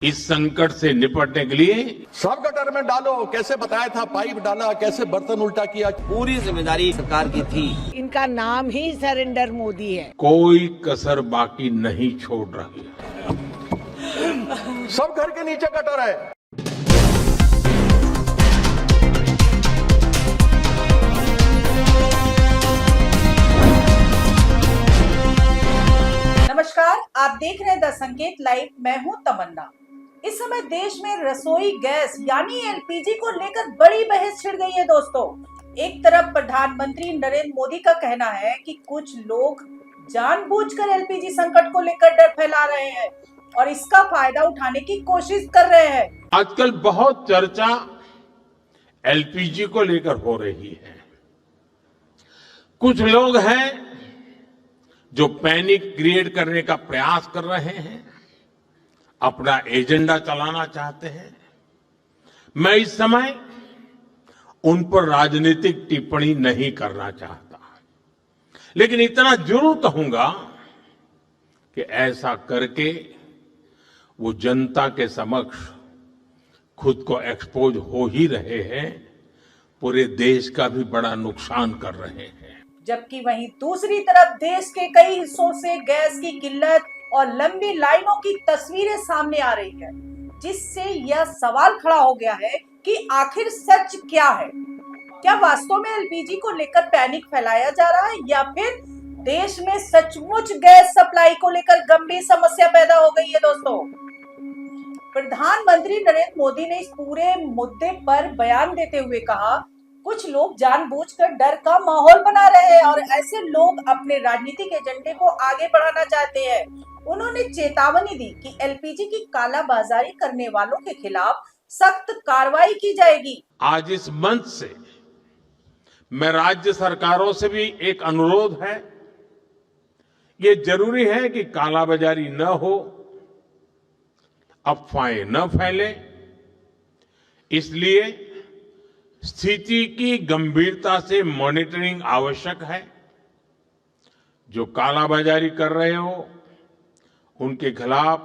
इस संकट से निपटने के लिए सब गटर में डालो, कैसे बताया था, पाइप डाला, कैसे बर्तन उल्टा किया। पूरी जिम्मेदारी सरकार की थी। इनका नाम ही सरेंडर मोदी है। कोई कसर बाकी नहीं छोड़ रही। सब घर के नीचे गटर है। नमस्कार, आप देख रहे हैं द संकेत लाइव। मैं हूं तमन्ना। इस समय देश में रसोई गैस यानी एलपीजी को लेकर बड़ी बहस छिड़ गई है दोस्तों। एक तरफ प्रधानमंत्री नरेंद्र मोदी का कहना है कि कुछ लोग जानबूझकर एलपीजी संकट को लेकर डर फैला रहे हैं और इसका फायदा उठाने की कोशिश कर रहे हैं। आजकल बहुत चर्चा एलपीजी को लेकर हो रही है। कुछ लोग हैं जो पैनिक क्रिएट करने का प्रयास कर रहे हैं, अपना एजेंडा चलाना चाहते हैं। मैं इस समय उन पर राजनीतिक टिप्पणी नहीं करना चाहता, लेकिन इतना जरूर कहूंगा कि ऐसा करके वो जनता के समक्ष खुद को एक्सपोज हो ही रहे हैं, पूरे देश का भी बड़ा नुकसान कर रहे हैं। जबकि वहीं दूसरी तरफ देश के कई हिस्सों से गैस की किल्लत और लंबी लाइनों की तस्वीरें सामने आ रही है, जिससे यह सवाल खड़ा हो गया है कि आखिर सच क्या है। क्या वास्तव में एलपीजी को लेकर पैनिक फैलाया जा रहा है या फिर देश में सचमुच गैस सप्लाई को लेकर गंभीर समस्या पैदा हो गई है दोस्तों। प्रधानमंत्री नरेंद्र मोदी ने इस पूरे मुद्दे पर बयान देते हुए कहा, कुछ लोग जानबूझकर डर का माहौल बना रहे हैं और ऐसे लोग अपने राजनीतिक एजेंडे को आगे बढ़ाना चाहते हैं। उन्होंने चेतावनी दी कि एलपीजी की कालाबाजारी करने वालों के खिलाफ सख्त कार्रवाई की जाएगी। आज इस मंच से मैं राज्य सरकारों से भी एक अनुरोध है। ये जरूरी है कि कालाबाजारी न हो, अफवाहें न फैले, इसलिए स्थिति की गंभीरता से मॉनिटरिंग आवश्यक है। जो कालाबाजारी कर रहे हो उनके खिलाफ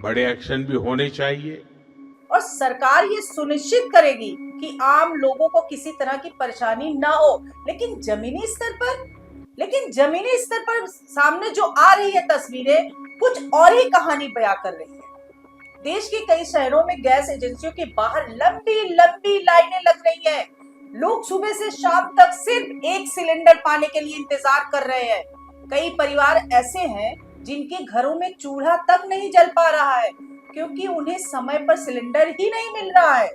बड़े एक्शन भी होने चाहिए और सरकार ये सुनिश्चित करेगी कि आम लोगों को किसी तरह की परेशानी ना हो। लेकिन जमीनी स्तर पर सामने जो आ रही है तस्वीरें कुछ और ही कहानी बयां कर रही है। देश के कई शहरों में गैस एजेंसियों के बाहर लंबी लंबी लाइनें लग रही हैं। लोग सुबह से शाम तक सिर्फ एक सिलेंडर पाने के लिए इंतजार कर रहे हैं। कई परिवार ऐसे हैं जिनके घरों में चूल्हा तक नहीं जल पा रहा है क्योंकि उन्हें समय पर सिलेंडर ही नहीं मिल रहा है।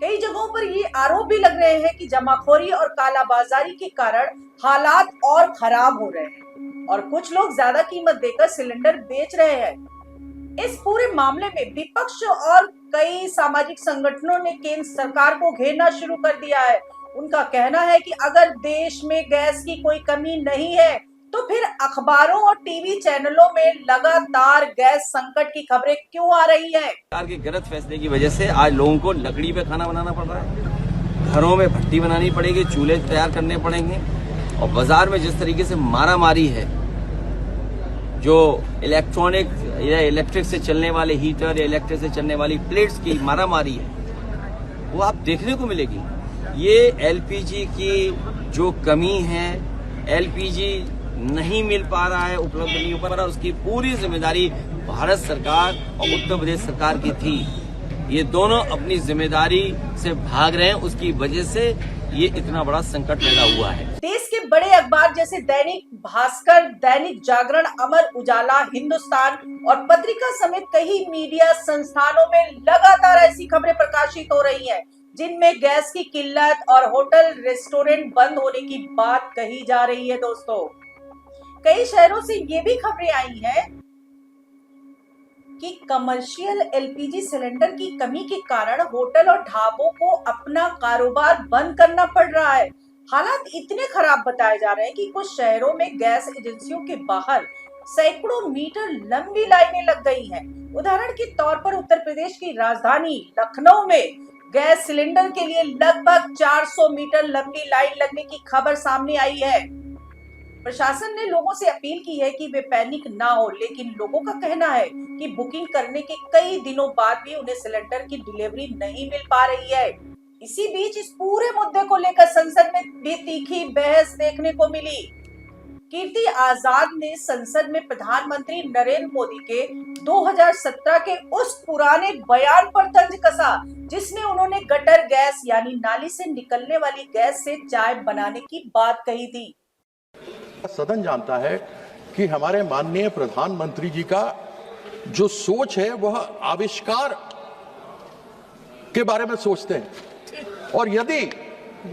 कई जगहों पर ये आरोप भी लग रहे हैं कि जमाखोरी और कालाबाजारी के कारण हालात और खराब हो रहे हैं और कुछ लोग ज्यादा कीमत देकर सिलेंडर बेच रहे हैं। इस पूरे मामले में विपक्ष और कई सामाजिक संगठनों ने केंद्र सरकार को घेरना शुरू कर दिया है। उनका कहना है कि अगर देश में गैस की कोई कमी नहीं है तो फिर अखबारों और टीवी चैनलों में लगातार गैस संकट की खबरें क्यों आ रही है। सरकार के गलत फैसले की वजह से आज लोगों को लकड़ी पे खाना बनाना पड़ रहा है, घरों में भट्टी बनानी पड़ेगी, चूल्हे तैयार करने पड़ेंगे और बाजार में जिस तरीके से मारामारी है, जो इलेक्ट्रिक से चलने वाले हीटर या इलेक्ट्रिक से चलने वाली प्लेट्स की मारामारी है, वो आप देखने को मिलेगी। ये एलपीजी की जो कमी है, एलपीजी नहीं मिल पा रहा है, उपलब्ध नहीं हो पा रहा, उसकी पूरी जिम्मेदारी भारत सरकार और उत्तर प्रदेश सरकार की थी। ये दोनों अपनी जिम्मेदारी से भाग रहे हैं, उसकी वजह से ये इतना बड़ा संकट पैदा हुआ है। देश के बड़े अखबार जैसे दैनिक भास्कर, दैनिक जागरण, अमर उजाला, हिंदुस्तान और पत्रिका समेत कई मीडिया संस्थानों में लगातार ऐसी खबरें प्रकाशित हो रही हैं, जिनमें गैस की किल्लत और होटल रेस्टोरेंट बंद होने की बात कही जा रही है दोस्तों। कई शहरों से ये भी खबरें आई हैं कि कमर्शियल एलपीजी सिलेंडर की कमी के कारण होटल और ढाबों को अपना कारोबार बंद करना पड़ रहा है। हालात इतने खराब बताए जा रहे हैं कि कुछ शहरों में गैस एजेंसियों के बाहर सैकड़ों मीटर लंबी लाइनें लग गई हैं। उदाहरण के तौर पर उत्तर प्रदेश की राजधानी लखनऊ में गैस सिलेंडर के लिए लगभग 400 मीटर लंबी लाइन लगने की खबर सामने आई है। प्रशासन ने लोगों से अपील की है कि वे पैनिक ना हो, लेकिन लोगों का कहना है कि बुकिंग करने के कई दिनों बाद भी उन्हें सिलेंडर की डिलीवरी नहीं मिल पा रही है। इसी बीच इस पूरे मुद्दे को लेकर संसद में भी तीखी बहस देखने को मिली। कीर्ति आजाद ने संसद में प्रधानमंत्री नरेंद्र मोदी के 2017 के उस पुराने बयान पर तंज कसा जिसमें उन्होंने गटर गैस यानी नाली से निकलने वाली गैस से चाय बनाने की बात कही थी। सदन जानता है कि हमारे माननीय प्रधानमंत्री जी का जो सोच है वह आविष्कार के बारे में सोचते हैं, और यदि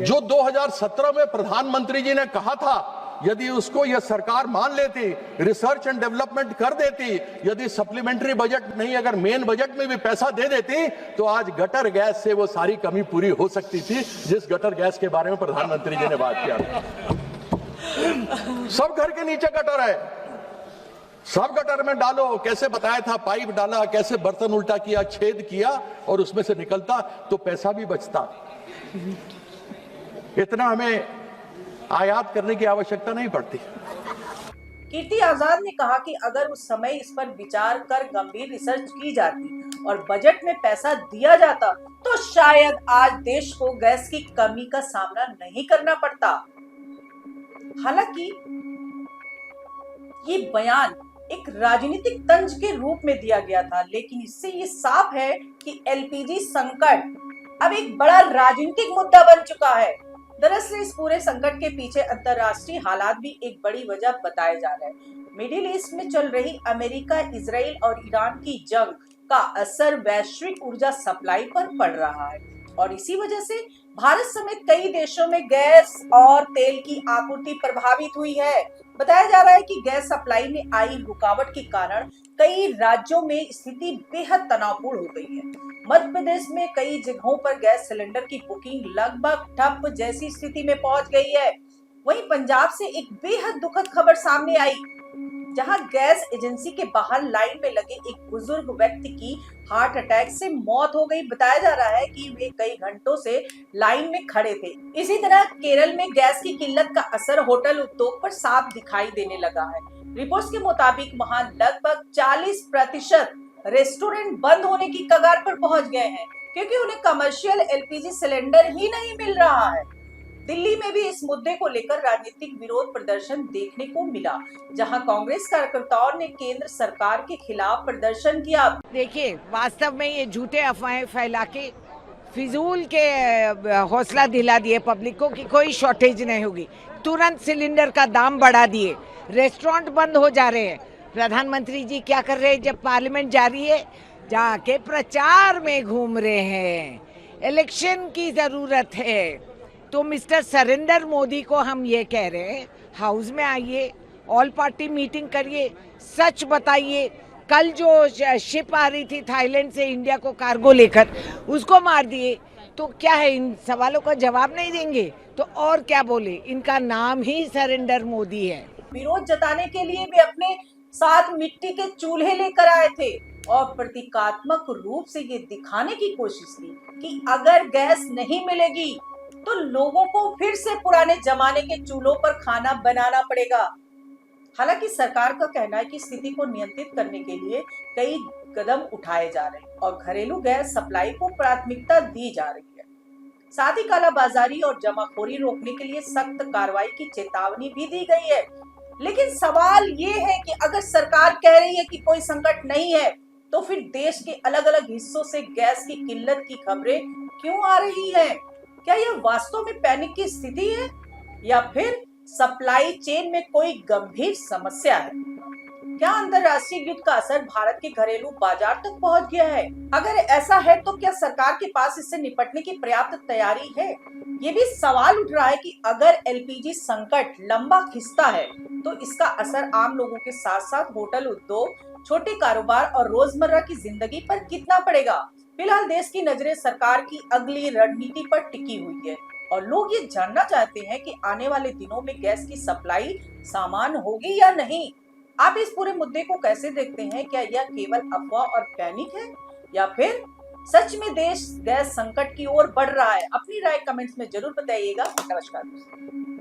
जो 2017 में प्रधानमंत्री जी ने कहा था यदि उसको यह सरकार मान लेती, रिसर्च एंड डेवलपमेंट कर देती, यदि सप्लीमेंट्री बजट नहीं अगर मेन बजट में भी पैसा दे देती, तो आज गटर गैस से वो सारी कमी पूरी हो सकती थी जिस गटर गैस के बारे में प्रधानमंत्री जी ने बात किया। सब घर के नीचे गटर है, सब गटर में डालो, कैसे बताया था, पाइप डाला, कैसे बर्तन उल्टा किया, छेद किया और उसमें से निकलता तो पैसा भी बचता। इतना हमें आयात करने की आवश्यकता नहीं पड़ती। कीर्ति आजाद ने कहा कि अगर उस समय इस पर विचार कर गंभीर रिसर्च की जाती और बजट में पैसा दिया जाता तो शायद आज देश को गैस की कमी का सामना नहीं करना पड़ता। हालांकि ये बयान एक राजनीतिक तंज के रूप में दिया गया था, लेकिन इससे ये साफ है कि एलपीजी संकट अब एक बड़ा राजनीतिक मुद्दा बन चुका है। दरअसल इस पूरे संकट के पीछे अंतर्राष्ट्रीय हालात भी एक बड़ी वजह बताए जा रहे हैं। मिडिल ईस्ट में चल रही अमेरिका, इजराइल और ईरान की जंग का असर वैश्विक ऊर्जा सप्लाई पर पड़ रहा है और इसी वजह से भारत समेत कई देशों में गैस और तेल की आपूर्ति प्रभावित हुई है। बताया जा रहा है कि गैस सप्लाई में आई रुकावट के कारण कई राज्यों में स्थिति बेहद तनावपूर्ण हो गई है। मध्य प्रदेश में कई जगहों पर गैस सिलेंडर की बुकिंग लगभग ठप जैसी स्थिति में पहुंच गई है। वहीं पंजाब से एक बेहद दुखद खबर सामने आई, जहां गैस एजेंसी के बाहर लाइन में लगे एक बुजुर्ग व्यक्ति की हार्ट अटैक से मौत हो गई। बताया जा रहा है कि वे कई घंटों से लाइन में खड़े थे। इसी तरह केरल में गैस की किल्लत का असर होटल उद्योग पर साफ दिखाई देने लगा है। रिपोर्ट्स के मुताबिक वहां लगभग 40% रेस्टोरेंट बंद होने की कगार पर पहुंच गए हैं क्योंकि उन्हें कमर्शियल एलपीजी सिलेंडर ही नहीं मिल रहा है। दिल्ली में भी इस मुद्दे को लेकर राजनीतिक विरोध प्रदर्शन देखने को मिला, जहां कांग्रेस कार्यकर्ताओं ने केंद्र सरकार के खिलाफ प्रदर्शन किया। देखिए, वास्तव में ये झूठे अफवाहें फैला के फिजूल के हौसला दिला दिए पब्लिक को कि कोई शॉर्टेज नहीं होगी। तुरंत सिलेंडर का दाम बढ़ा दिए, रेस्टोरेंट बंद हो जा रहे हैं। प्रधानमंत्री जी क्या कर रहे हैं? जब पार्लियामेंट जारी है जाके प्रचार में घूम रहे हैं। इलेक्शन की जरूरत है तो मिस्टर नरेंद्र मोदी को हम ये कह रहे हैं, हाउस में आइए, ऑल पार्टी मीटिंग करिए, सच बताइए। कल जो शिप आ रही थी थाईलैंड से इंडिया को कार्गो लेकर, उसको मार दिए, तो क्या है, इन सवालों का जवाब नहीं देंगे तो और क्या बोले? इनका नाम ही नरेंद्र मोदी है। विरोध जताने के लिए वे अपने साथ मिट्टी के चूल्हे लेकर आए थे और प्रतीकात्मक रूप से ये दिखाने की कोशिश की कि अगर गैस नहीं मिलेगी तो लोगों को फिर से पुराने जमाने के चूल्हों पर खाना बनाना पड़ेगा। हालांकि सरकार का कहना है कि स्थिति को नियंत्रित करने के लिए कई कदम उठाए जा रहे हैं और घरेलू गैस सप्लाई को प्राथमिकता दी जा रही है। साथ ही कालाबाजारी और जमाखोरी रोकने के लिए सख्त कार्रवाई की चेतावनी भी दी गई है। लेकिन सवाल ये है कि अगर सरकार कह रही है कि कोई संकट नहीं है, तो फिर देश के अलग अलग हिस्सों से गैस की किल्लत की खबरें क्यों आ रही हैं? क्या यह वास्तव में पैनिक की स्थिति है या फिर सप्लाई चेन में कोई गंभीर समस्या है? क्या अंतरराष्ट्रीय युद्ध का असर भारत के घरेलू बाजार तक पहुंच गया है? अगर ऐसा है तो क्या सरकार के पास इससे निपटने की पर्याप्त तैयारी है? ये भी सवाल उठ रहा है कि अगर एलपीजी संकट लंबा खिंचता है तो इसका असर आम लोगों के साथ साथ होटल उद्योग, छोटे कारोबार और रोजमर्रा की जिंदगी पर कितना पड़ेगा? फिलहाल देश की नजरें सरकार की अगली रणनीति पर टिकी हुई है और लोग ये जानना चाहते हैं कि आने वाले दिनों में गैस की सप्लाई सामान्य होगी या नहीं। आप इस पूरे मुद्दे को कैसे देखते हैं? क्या यह केवल अफवाह और पैनिक है या फिर सच में देश गैस संकट की ओर बढ़ रहा है? अपनी राय कमेंट्स में जरूर बताइएगा। नमस्कार।